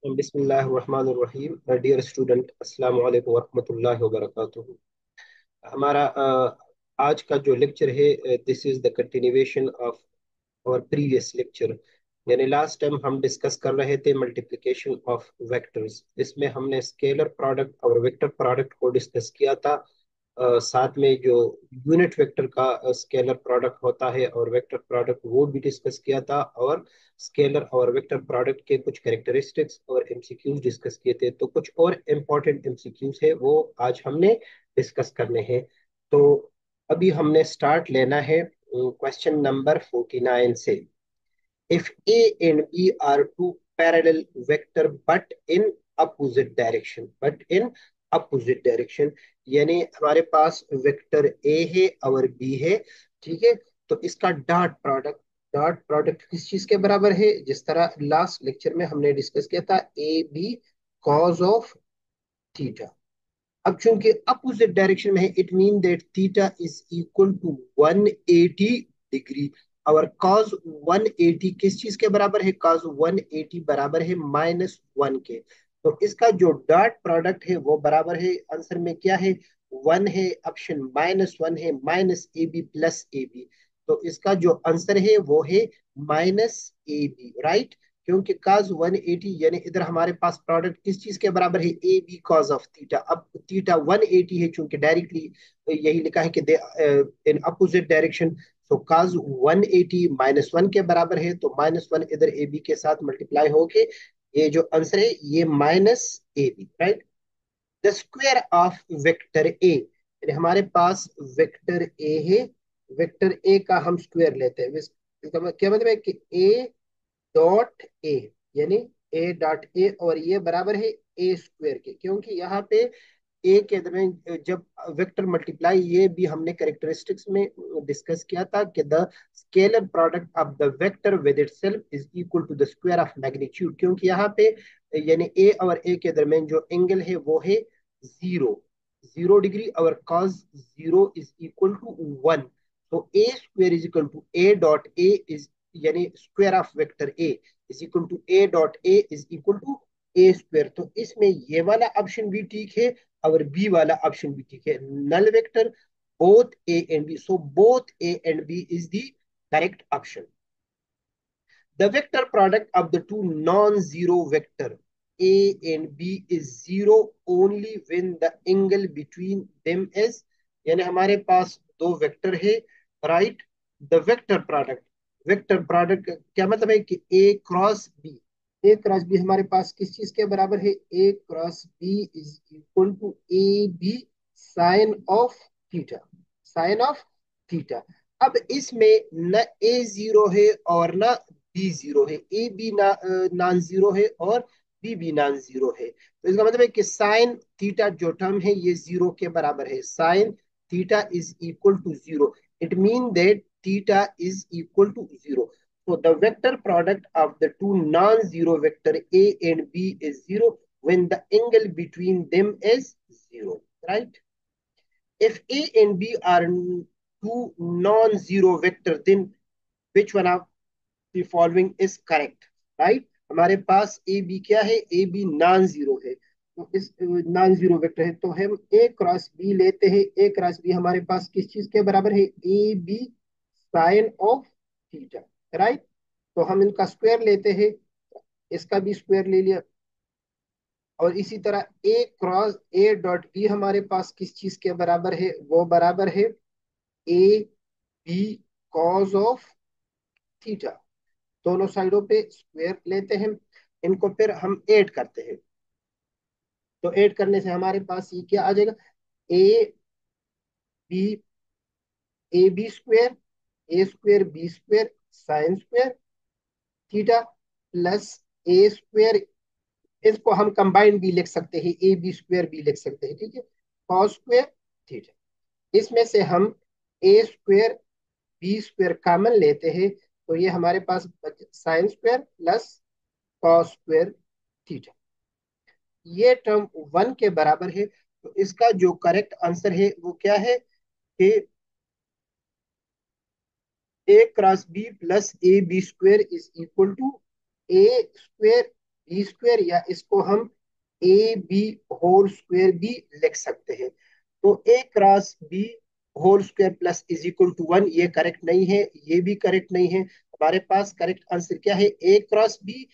बिस्मिल्लाहिर्रहमानिर्रहीम। Dear student, अस्सलाम वालेकुम वरहमतुल्लाहि वबरकातुहू। हमारा आज का जो लेक्चर है, this is the continuation of our previous lecture. यानी लास्ट टाइम हम डिस्कस कर रहे थे मल्टीप्लिकेशन ऑफ वेक्टर्स। इसमें हमने स्केलर प्रोडक्ट और वेक्टर प्रोडक्ट को डिस्कस किया था। साथ में जो यूनिट वेक्टर का स्केलर प्रोडक्ट होता है और वेक्टर प्रोडक्ट, वो भी डिस्कस किया था। और स्केलर और वेक्टर प्रोडक्ट के कुछ कैरेक्टरिस्टिक्स और एमसीक्यूज डिस्कस किए थे। तो कुछ और इम्पोर्टेंट एमसीक्यूज है वो आज हमने डिस्कस करने हैं। तो अभी हमने स्टार्ट लेना है क्वेश्चन नंबर 49 से। If A and B are two parallel vector but in opposite direction, यानी हमारे पास वेक्टर A है और B है। ठीक है, तो इसका डॉट प्रोडक्ट किस चीज के बराबर है? जिस तरह लास्ट लेक्चर में हमने डिस्कस किया था, A B cos of theta. अब चूंकि अपोजिट डायरेक्शन में है, it mean that theta is equal to 180 degree. और cos 180 किस चीज के बराबर है? cos 180 बराबर है -1 के। तो इसका जो डॉट प्रोडक्ट है वो बराबर है, आंसर में क्या है? 1 है, ऑप्शन -1 है, -ab प्लस ए बी। तो इसका जो आंसर है वो है -ab, राइट। क्योंकि cos 180 यानी इधर हमारे पास प्रोडक्ट किस चीज के बराबर है? A B cos of theta. अब थीटा 180 है, चूंकि डायरेक्टली यही लिखा है कि इन अपोजिट डायरेक्शन। तो cos 180 -1 के बराबर है, तो -1 इधर ए बी के साथ मल्टीप्लाई होके ये जो आंसर है ये -ab, right. The square of vector ए, यानी हमारे पास वेक्टर ए है। वेक्टर ए का हम स्क्वायर लेते हैं। इसका क्या मतलब है कि ए डॉट ए, यानी ए डॉट ए, और ये बराबर है ए स्क्वायर के। क्योंकि यहाँ पे ए के दरमियान जब वेक्टर मल्टीप्लाई, ये भी हमने करेक्टरिस्टिक्स में डिस्कस किया था कि the scalar product of the vector with itself is equal to the square of magnitude. क्योंकि यहाँ पे यानी ए और ए के दरमियान जो एंगल है वो है 0 डिग्री, और cos 0 इज इक्वल टू 1। तो a square is equal to A dot a is, यानी square of vector a is equal to A dot a is equal to A square. तो इसमें ये वाला ऑप्शन भी ठीक है और बी वाला ऑप्शन भी ठीक है। Null vector both A and B, so both A and B is the correct option. The vector product of the two non-zero vector A and B is zero only when the angle between them is, यानी हमारे पास दो vector है, right. The vector product क्या मतलब है कि A cross B हमारे पास किस चीज के बराबर है? A cross B is equal to A B sine of theta, sine of theta. अब इसमें न ए जीरो है और न बी जीरो है। ए बी नॉन जीरो है और बी भी नॉन जीरो है। तो इसका मतलब है कि साइन थीटा जो टर्म है ये जीरो के बराबर है। Sine theta is equal to zero, it mean that theta is equal to zero. So the vector product of the two non-zero vector A and B is zero when the angle between them is zero, right? If A and B are two non-zero vector, then which one of the following is correct, right? हमारे पास A B क्या है? A B non zero है, तो इस non zero vector है, तो हम ए क्रॉस बी लेते हैं। ए क्रॉस बी हमारे पास किस चीज के बराबर है? A B sine of theta, right. तो हम इनका स्क्वायर लेते हैं, इसका भी स्क्वायर ले लिया। और इसी तरह ए क्रॉस ए डॉट बी हमारे पास किस चीज के बराबर है? वो बराबर है A B cos of theta. दोनों साइडों पे स्क्वायर लेते हैं, इनको फिर हम ऐड करते हैं। तो ऐड करने से हमारे पास ये क्या आ जाएगा? A B, A B square, A square B square sine square theta plus A square. इसको हम कंबाइंड भी लिख सकते हैं, ए बी स्क्वायर भी लिख सकते हैं, ठीक है, कॉस स्क्वायर थीटा। इसमें से हम A square B square common लेते हैं, तो ये हमारे पास sine square plus cos square theta. ये टर्म 1 के बराबर है, तो इसका जो करेक्ट आंसर है वो क्या है कि A cross B plus A B square is equal to A square B square, या इसको हम ए बी होल स्क्वायर भी लिख सकते हैं। तो A cross B whole square plus is equal to 1, ये करेक्ट नहीं है, ये भी करेक्ट नहीं है। हमारे पास करेक्ट आंसर क्या है? A cross B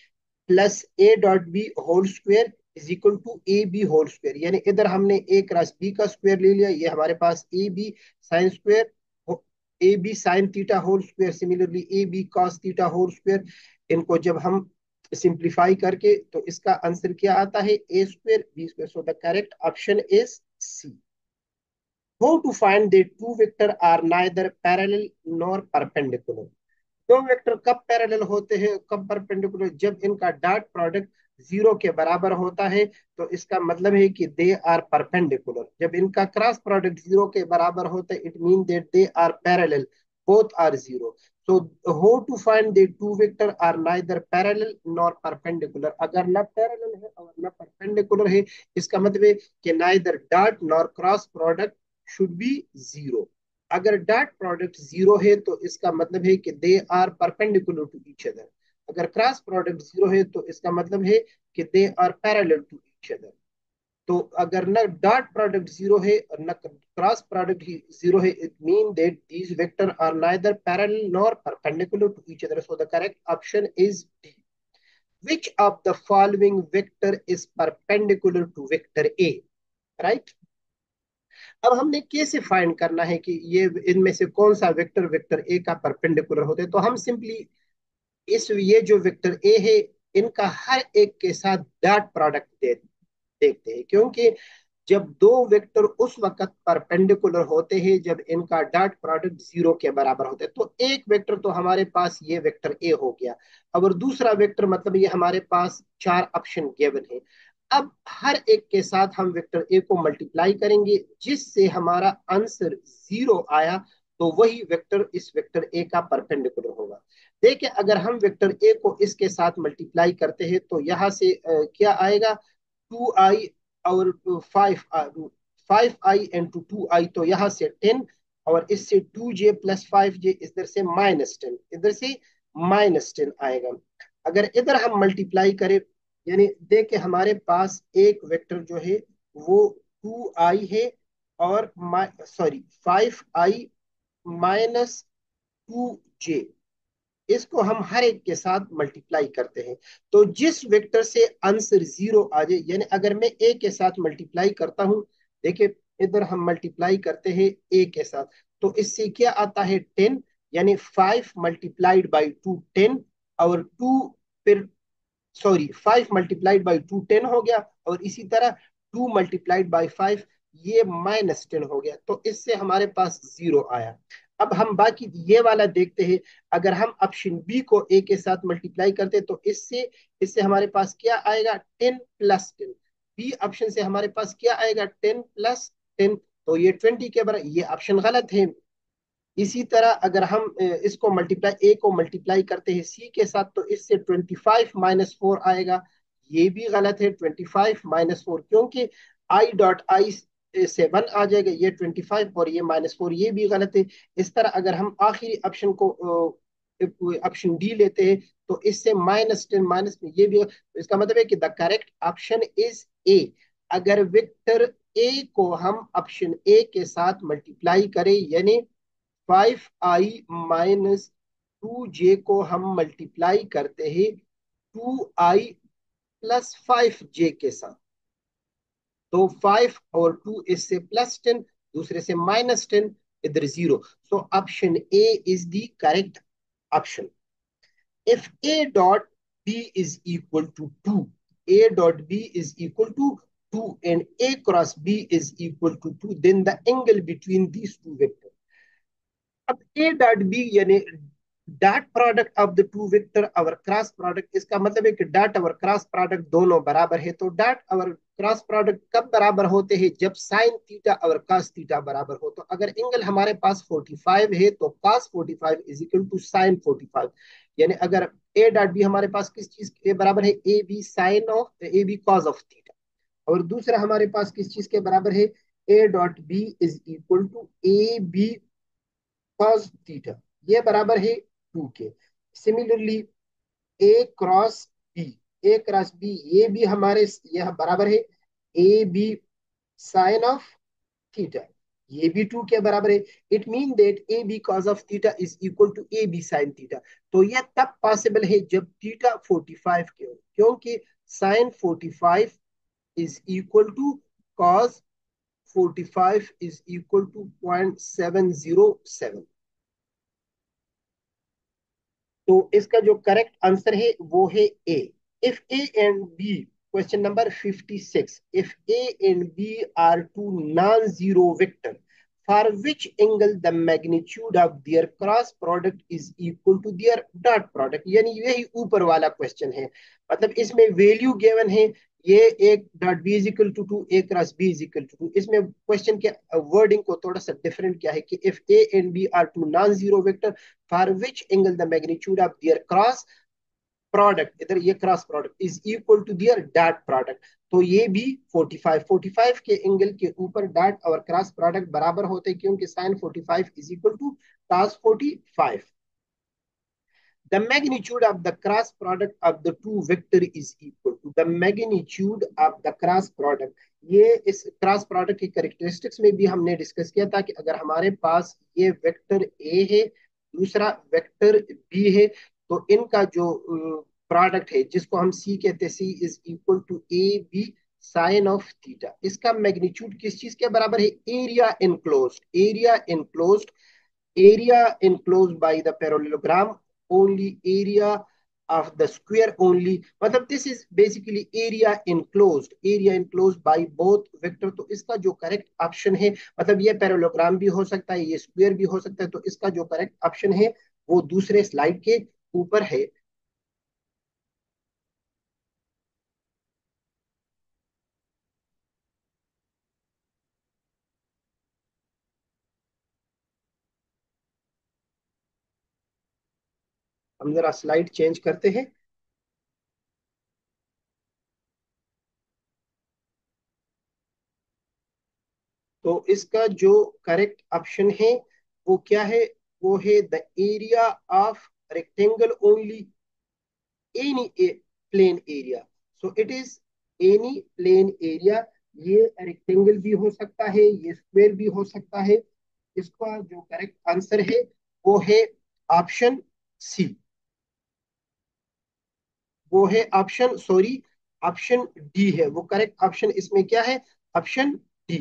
plus A dot B whole square is equal to A B whole square. यानी इधर हमने ए क्रॉस बी का स्क्वायर ले लिया, ये हमारे पास A B sine square, A B sine theta whole square, similarly A B cos theta whole square. इनको जब हम सिंप्लीफाई करके, तो इसका आंसर क्या आता है? A square B square. So the correct option is C. How to find the two vector are neither parallel nor perpendicular. दो वेक्टर कब पैरेलल होते हैं, कब परपेंडिकुलर? जब इनका डॉट प्रोडक्ट जीरो के बराबर होता है, तो इसका मतलब है कि दे आर परपेंडिकुलर। जब इनका क्रॉस प्रोडक्ट जीरो के बराबर होता है, it mean that they are parallel, both are zero. So how to find the two vector are neither parallel nor perpendicular. अगर ना पैरेलल है और ना परपेंडिकुलर है, इसका मतलब है कि neither dot nor cross product should be zero. अगर डॉट प्रोडक्ट जीरो है, तो इसका मतलब है कि they are perpendicular to each other. अगर क्रॉस प्रोडक्ट जीरो है, तो इसका मतलब है कि they are parallel to each other. तो अगर न डॉट प्रोडक्ट जीरो है और न क्रॉस प्रोडक्ट ही जीरो है, it mean that these vector are neither parallel nor perpendicular to each other. So the correct option is D. Which of the following vector is perpendicular to vector A? Right. अब हमने कैसे find करना है कि ये इनमें से कौन सा वेक्टर वेक्टर ए का परपेंडिकुलर होता है? तो हम सिंपली इस ये जो वेक्टर ए है, इनका हर एक के साथ डॉट प्रोडक्ट देखते हैं, क्योंकि जब दो वेक्टर उस वक्त परपेंडिकुलर होते हैं जब इनका डॉट प्रोडक्ट जीरो के बराबर होता है। तो एक वेक्टर तो हमारे पास ये वेक्टर ए हो गया, और दूसरा वेक्टर मतलब ये हमारे पास चार ऑप्शन गिवन है। अब हर एक के साथ हम वेक्टर ए को मल्टीप्लाई करेंगे, जिससे हमारा आंसर जीरो आया, तो वही वेक्टर इस वेक्टर ए का परपेंडिकुलर होगा। देखिए, अगर हम वेक्टर ए को इसके साथ मल्टीप्लाई करते हैं, तो यहाँ से क्या आएगा? 2i और 5i इंटू 2i, तो यहाँ से 10, और इससे 2j प्लस 5j, इधर से -10, इधर से -10 आएगा। अगर इधर हम मल्टीप्लाई करें, यानी देखिए हमारे पास एक वेक्टर जो है वो 2i है, और सॉरी 5i -2j, इसको हम हर एक के साथ मल्टीप्लाई करते हैं। तो जिस वेक्टर से आंसर जीरो आ जाए, यानी अगर मैं ए के साथ मल्टीप्लाई करता हूं, देखिए इधर हम मल्टीप्लाई करते हैं ए के साथ, तो इससे क्या आता है? 10। यानी 5 मल्टीप्लाइड बाई 2 10, और 2 फिर सॉरी 5 मल्टीप्लाइड बाई 2 10 हो गया, और इसी तरह 2 मल्टीप्लाइड बाई 5, ये -10 हो गया। तो इससे हमारे पास जीरो आया। अब हम बाकी ये वाला देखते हैं। अगर हम ऑप्शन बी को ए के साथ मल्टीप्लाई करते, तो इससे इससे हमारे पास क्या आएगा? 10 + 10। बी ऑप्शन से हमारे पास क्या आएगा? 10 + 10। तो ये 20 के बराबर, ये ऑप्शन गलत है। इसी तरह अगर हम इसको मल्टीप्लाई, ए को मल्टीप्लाई करते हैं सी के साथ, तो इससे 25 - 4 आएगा। ये भी गलत है, 25 - 4, क्योंकि आई डॉट आई से 1 आ जाएगा, ये 25 और ये -4, ये भी गलत है। इस तरह अगर हम आखिरी ऑप्शन को ऑप्शन डी लेते हैं, तो इससे -10 माइनस में ये भी, तो इसका मतलब है कि द करेक्ट ऑप्शन इज ए। अगर वेक्टर ए को हम ऑप्शन ए के साथ मल्टीप्लाई करें, यानी 5i - 2j को हम मल्टीप्लाई करते हैं 2i + 5j के साथ, तो 5 और 2 इससे +10, दूसरे से -10, इधर zero. So option A is the correct option. If A dot B is equal to 2, A dot B is equal to 2 and A cross B is equal to 2, then the angle between these two vectors. अब A dot B यानी dot product of the two vector और cross product, इसका मतलब है कि dot और cross product दोनों बराबर है। तो डॉट और क्रॉस प्रोडक्ट कब बराबर होते हैं? जब साइन थीटा और कॉस थीटा बराबर हो। तो अगर एंगल हमारे पास 45 है, तो cos 45 is equal to sine 45। यानी अगर ए डॉट बी हमारे पास किस चीज के बराबर है? A B sine of A B cos of theta. और दूसरा हमारे पास किस चीज के बराबर है? A dot B is equal to A B cos theta, ये बराबर है 2 के। Similarly A cross B, A cross B, ये भी हमारे यह बराबर है A B sine of theta, ये भी टू के बराबर है। It mean that A B cos of theta is equal to A B sine theta. तो यह तब पॉसिबल है जब थीटा 45 के हो, क्योंकि sine 45 is equal to cos 45 is equal to 0.707। तो इसका जो करेक्ट आंसर है वो है A. If A and B, question number 56, if A and B are two non zero vector for which angle the magnitude of their cross product is equal to their dot product, यानी यही ऊपर वाला question है। मतलब इसमें value given है, ये एक dot B is equal to two, A cross B is equal to two. इसमें क्वेश्चन के वर्डिंग को थोड़ा सा डिफरेंट क्या है कि if A and B are two non zero vector for which angle the magnitude of their cross product, इधर ये cross product is equal to their dot product. तो ये भी 45 के एंगल के ऊपर डॉट और क्रॉस प्रोडक्ट बराबर होते हैं, क्योंकि sine 45 is equal to cos 45। The magnitude of the cross product of the two vector is equal to the magnitude of the cross product। ये इस क्रॉस प्रोडक्ट की कैरेक्टरिस्टिक्स में भी हमने डिस्कस किया था कि अगर हमारे पास ये वेक्टर ए है, दूसरा वेक्टर बी है, तो इनका जो प्रोडक्ट है जिसको हम सी कहते हैं, C is equal to A B sine of theta. इसका मैग्नीट्यूड किस चीज के बराबर है? Area enclosed, area enclosed, area enclosed by the parallelogram only, area of the square only। मतलब this is basically area enclosed by both vector। तो इसका जो करेक्ट ऑप्शन है, मतलब ये पैरेललोग्राम भी हो सकता है, ये स्क्वायर भी हो सकता है, तो इसका जो करेक्ट ऑप्शन है वो दूसरे स्लाइड के ऊपर है। हम जरा स्लाइड चेंज करते हैं। तो इसका जो करेक्ट ऑप्शन है वो क्या है? वो है the area of rectangle only, any plane area। so it is any plane area। ये रेक्टेंगल भी हो सकता है, ये स्क्वायर भी हो सकता है। इसका जो करेक्ट आंसर है वो है ऑप्शन सी, वो है ऑप्शन, सॉरी, ऑप्शन डी है वो करेक्ट ऑप्शन। इसमें क्या है? Option D.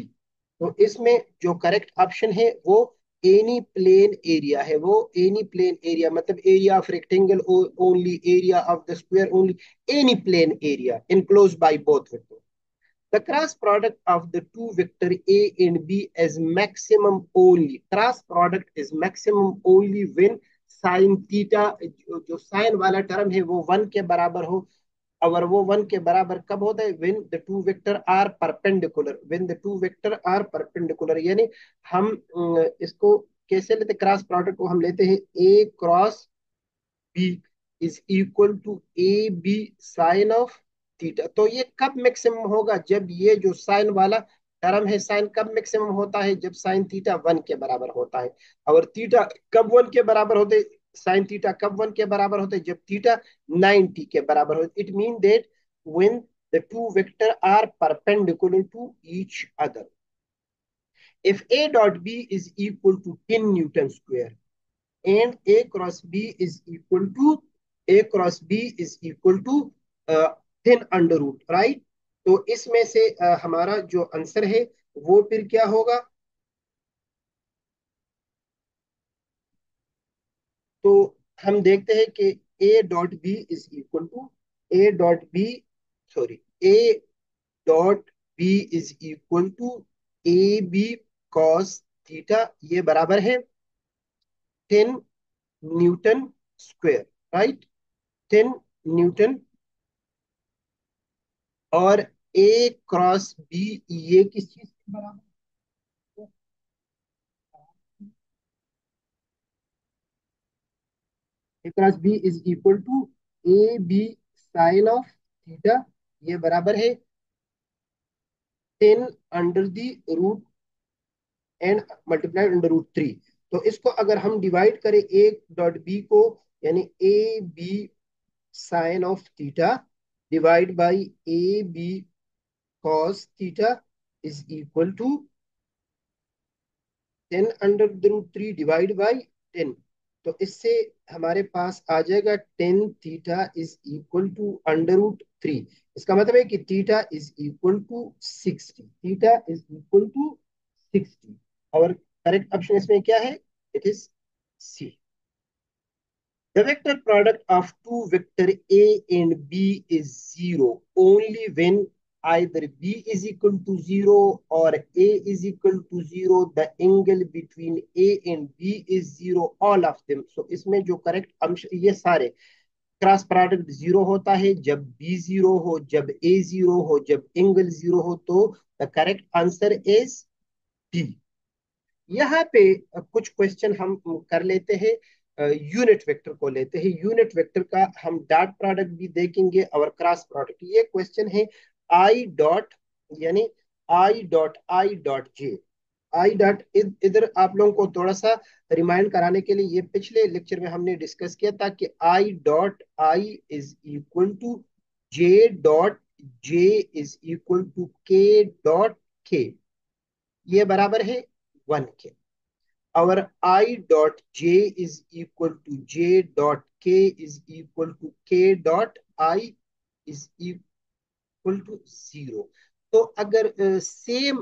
तो इसमें जो करेक्ट ऑप्शन है वो एनी प्लेन एरिया है, वो एनी प्लेन एरिया, मतलब area of rectangle only, area of the square only, any plain area enclose by both vector. The cross product of the two vector A and B is maximum only, cross product is maximum only when sin theta, जो sign वाला term है वो one के बराबर हो। अगर वो one के बराबर कब होता है? When the two vector are perpendicular, when the two vector are perpendicular, यानी हम इसको कैसे लेते? क्रॉस प्रोडक्ट को हम लेते हैं A cross B is equal to A B sine of theta. तो ये कब मैक्सिमम होगा? जब ये जो साइन वाला टर्म है, साइन कब मैक्सिमम होता है? जब साइन थीटा वन के बराबर होता है। और थीटा कब वन के बराबर होते? साइन थीटा कब वन के बराबर होते? जब थीटा 90 के बराबर हो। It mean that when the two vector are perpendicular to each other। If a dot b is equal to 10 Newton square and a cross b is equal to, a cross b is equal to 10 under root, right? तो इसमें से हमारा जो answer है वो फिर क्या होगा? तो हम देखते हैं कि A dot B is equal to, A dot B, sorry, A dot B is equal to A B cos theta, ये बराबर है 10 न्यूटन स्क्वायर, राइट? 10 न्यूटन। और ए क्रॉस बी ये किस चीज के बराबर है? A cross B is equal to A B sine of theta, ये बराबर है 10 under the root and multiply under root 3। तो इसको अगर हम डिवाइड करें ए डॉट बी को, यानी A B sine of theta, divide by A B cos theta is equal to 10√3 divide by 10। तो इससे हमारे पास आ जाएगा 10 थीटा इज इक्वल टू √3। इसका मतलब है कि theta is equal to 60। Theta is equal to 60। और करेक्ट ऑप्शन इसमें क्या है? It is C. The vector product of two vector A and B is zero only when either B is equal to zero or A is equal to zero. The angle between A and B is zero. All of them. So इसमें जो correct अंश ये सारे cross product zero होता है जब B zero हो, जब ए जीरो हो, जब एंगल जीरो हो, तो the correct answer is D. यहाँ पे कुछ क्वेश्चन हम कर लेते हैं। यूनिट वेक्टर को लेते हैं। यूनिट वेक्टर का हम डॉट प्रोडक्ट भी देखेंगे और क्रॉस प्रोडक्ट। ये क्वेश्चन है आई डॉट, यानी आई डॉट आई डॉट। इधर आप लोगों को थोड़ा सा रिमाइंड कराने के लिए, ये पिछले लेक्चर में हमने डिस्कस किया था कि I dot I is equal to J is equal to K. ये बराबर है 1 के। our I dot j is equal to j dot k is equal to k dot I is equal to 0। तो अगर same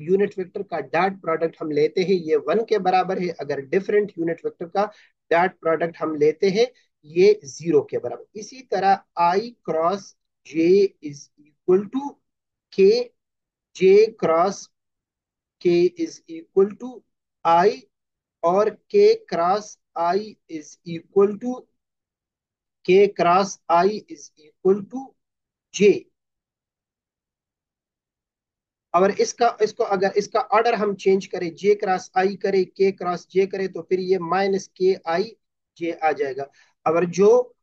unit vector का dot product हम लेते हैं, ये 1 के बराबर है। अगर डिफरेंट यूनिट वेक्टर का डॉट प्रोडक्ट हम लेते हैं, ये 0 के बराबर। इसी तरह I cross j is equal to k, j cross k is equal to I, और K cross I is equal to J. और इसका इसको अगर इसका ऑर्डर हम चेंज करें, जे क्रॉस आई करें, के क्रॉस जे करें, तो फिर ये माइनस के आई जे आ जाएगा। और जो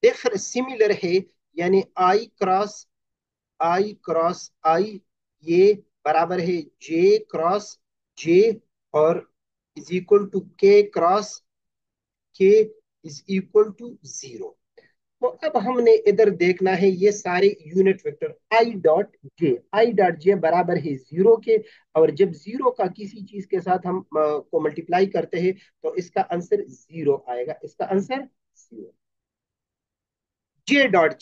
डिफर सिमिलर है, यानी आई क्रॉस आई ये बराबर है जे क्रॉस जे, और इज इक्वल टू के क्रॉस के इज इक्वल टू 0। तो अब हमने इधर देखना है ये सारे unit vector I dot J बराबर है 0 के। और जब 0 का किसी चीज के साथ हम को मल्टीप्लाई करते हैं, तो इसका आंसर 0 आएगा। इसका answer 0। J dot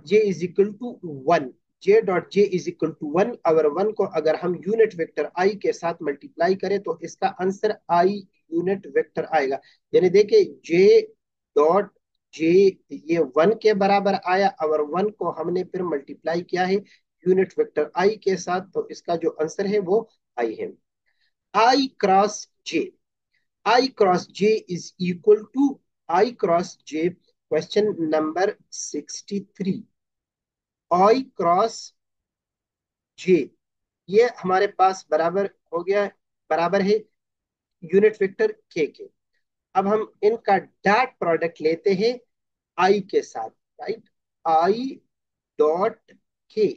J is equal to 1। J dot J is equal to 1। और 1 को अगर हम यूनिट वेक्टर आई के साथ मल्टीप्लाई करें, तो इसका आंसर आई यूनिट वेक्टर आएगा। यानी देखिए जे डॉट जे ये 1 के बराबर आया, और 1 को हमने फिर मल्टीप्लाई किया है यूनिट वेक्टर आई के साथ, तो इसका जो आंसर है वो आई है। I cross J I cross J is equal to I cross J। Question number 63। I cross J ये हमारे पास बराबर हो गया, बराबर है यूनिट वेक्टर के। अब हम इनका डॉट प्रोडक्ट लेते हैं आई के साथ, राइट। आई डॉट के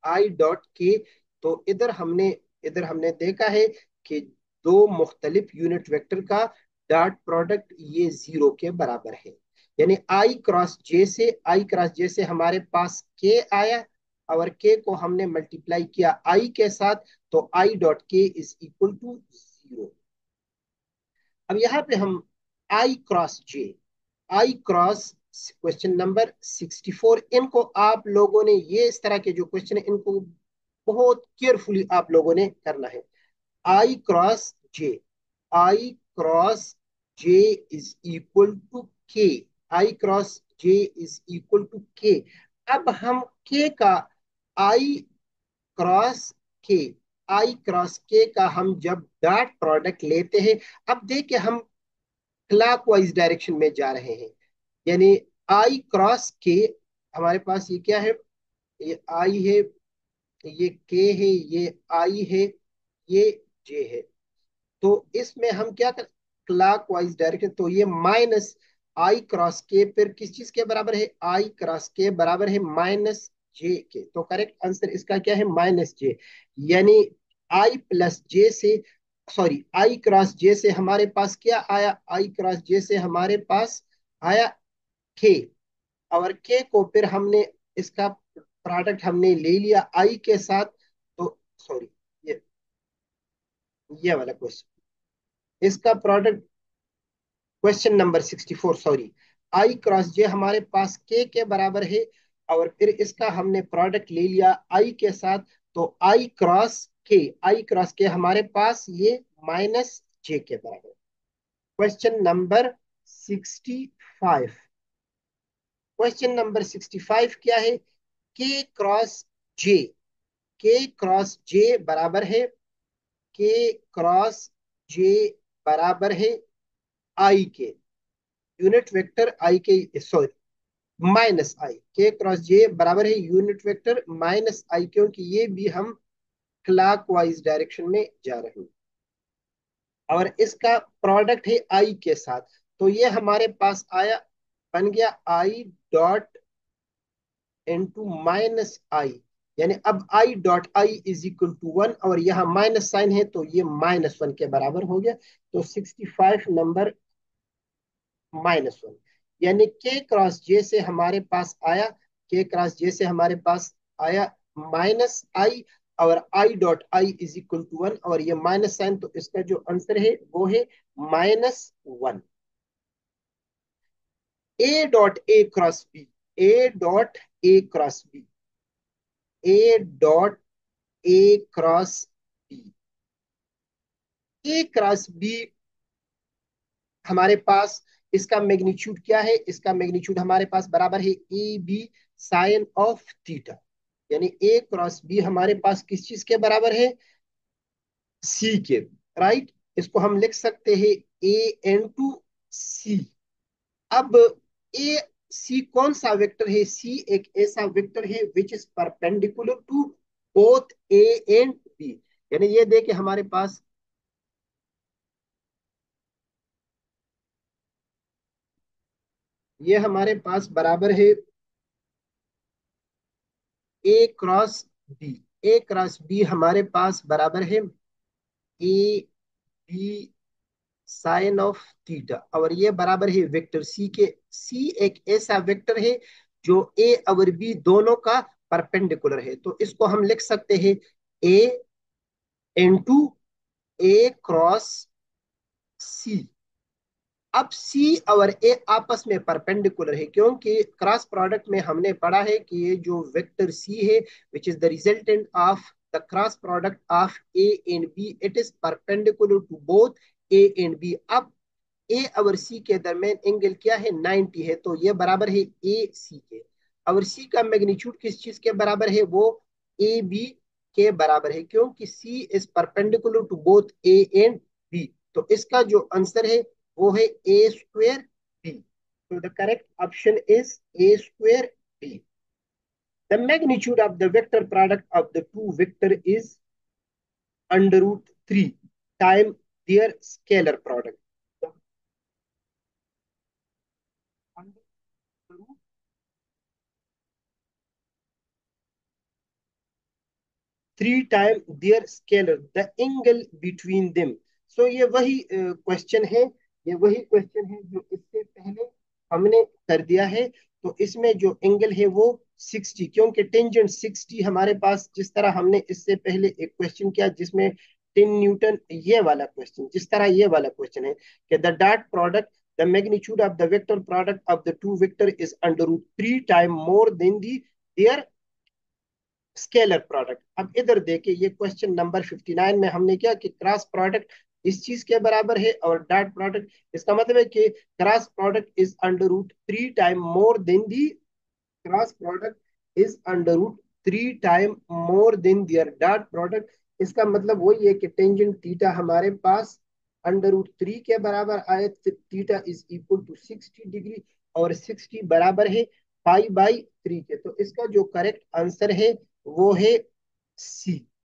आई डॉट के। तो इधर हमने देखा है कि दो मुख्तलिफ यूनिट वेक्टर का डॉट प्रोडक्ट ये 0 के बराबर है। यानी आई क्रॉस जे से हमारे पास के आया, और के को हमने मल्टीप्लाई किया आई के साथ, तो आई डॉट के इज इक्वल टू 0। अब यहाँ पे हम आई क्रॉस क्वेश्चन नंबर 64, इनको आप लोगों ने, ये इस तरह के जो क्वेश्चन है, इनको बहुत केयरफुली आप लोगों ने करना है। I cross J I cross J is equal to K. I cross J is equal to K. अब हम के का आई क्रॉस के आई क्रॉस के का हम जब डॉट प्रोडक्ट लेते हैं, अब देखिए हम क्लॉकवाइज डायरेक्शन में जा रहे हैं। यानी आई क्रॉस के, हमारे पास ये क्या है? ये आई है, ये के है, ये आई है, ये जे है। तो इसमें हम क्या कर, क्लॉकवाइज डायरेक्शन, तो ये माइनस आई क्रॉस के फिर किस चीज के बराबर है? आई क्रॉस के बराबर है माइनस जे के। तो करेक्ट आंसर इसका क्या है? माइनस जे। यानी आई प्लस जे से, सॉरी, आई क्रॉस जे से हमारे पास क्या आया? आई क्रॉस जे से हमारे पास आया के। और के को फिर हमने इसका प्रोडक्ट हमने ले लिया आई के साथ, तो सॉरी, ये वाला क्वेश्चन, इसका प्रोडक्ट, क्वेश्चन नंबर 64, सॉरी, आई क्रॉस जे हमारे पास के बराबर है, और फिर इसका हमने प्रोडक्ट ले लिया आई के साथ, तो आई क्रॉस के हमारे पास ये माइनस जे के बराबर। क्वेश्चन नंबर 65, क्वेश्चन नंबर 65 क्या है? के क्रॉस जे, के क्रॉस जे बराबर है, के क्रॉस जे बराबर है आई के, यूनिट वेक्टर आई के, सॉरी, माइनस आई, के क्रॉस जे बराबर है यूनिट वेक्टर माइनस आई, क्योंकि ये भी हम क्लॉकवाइज डायरेक्शन में जा रहे हैं, और इसका प्रोडक्ट है आई के साथ, तो ये हमारे पास आया, बन गया I dot into minus I, यानी अब I dot I is equal to 1, और यहाँ माइनस साइन है तो ये -1 के बराबर हो गया, तो 65 नंबर -1, यानी के क्रॉस जे से हमारे पास आया, के क्रॉस जे से हमारे पास आया माइनस आई, और I dot I is equal to 1, और ये माइनस साइन, तो इसका जो आंसर है वो है -1। A dot A cross B, A dot A cross B, A dot A cross B, A cross B हमारे पास, इसका मैग्नीट्यूड क्या है? इसका मैग्नीट्यूड हमारे पास बराबर है A B sine of theta, यानी ए क्रॉस बी हमारे पास किस चीज के बराबर है? सी के, राइट। इसको हम लिख सकते हैं ए एन टू सी। अब ए सी कौन सा वेक्टर है? सी एक ऐसा वेक्टर है which is perpendicular to both A and B, यानी ये देखे हमारे पास, ये हमारे पास बराबर है A cross B, A cross B हमारे पास बराबर है A B sine of theta, और ये बराबर है वेक्टर सी के। सी एक ऐसा वेक्टर है जो ए और बी दोनों का परपेंडिकुलर है, तो इसको हम लिख सकते हैं ए इंटू ए क्रॉस सी। अब सी और ए आपस में परपेंडिकुलर है, क्योंकि क्रॉस प्रोडक्ट में हमने पढ़ा है कि ये जो वेक्टर सी है which is the resultant of the cross product of A and B, it is perpendicular to both A and B. अब ए और सी के दरमियान एंगल क्या है? 90 है, तो ये बराबर है ए सी के, और सी का मैग्नीट्यूड किस चीज के बराबर है? वो ए बी के बराबर है, क्योंकि C is perpendicular to both A and B, तो इसका जो आंसर है वो है ए स्क्वेयर बी। तो the correct option is A square B. The magnitude of the vector product of the two vector is under root 3 time their scalar product. The under root 3 time their scalar, the angle between them. So ये वही question है, ये वही question है जो इससे पहले हमने कर दिया है। तो इसमें जो एंगल है वो 60, क्योंकि टेंजेंट 60 हमारे पास, जिस तरह हमने इससे पहले एक क्वेश्चन किया जिसमें 10 न्यूटन, ये वाला क्वेश्चन, जिस तरह ये वाला क्वेश्चन है कि the dot product, the magnitude of the vector product of the two vector is under root 3 time more than the their scalar product. अब इधर देखिए, ये क्वेश्चन नंबर 59 में हमने क्या कि क्रॉस प्रोडक्ट इस चीज के बराबर है और डॉट प्रोडक्ट, इसका मतलब है कि cross product is under root 3 time more than the, cross product is under root 3 time more than their dot product. इसका मतलब वही है कि टेंजेंट थीटा हमारे पास अंडर रूट 3 के बराबर आए, theta is equal to 60 degree, और 60 बराबर है पाई बाई 3 के, तो इसका जो करेक्ट आंसर है वो है सी।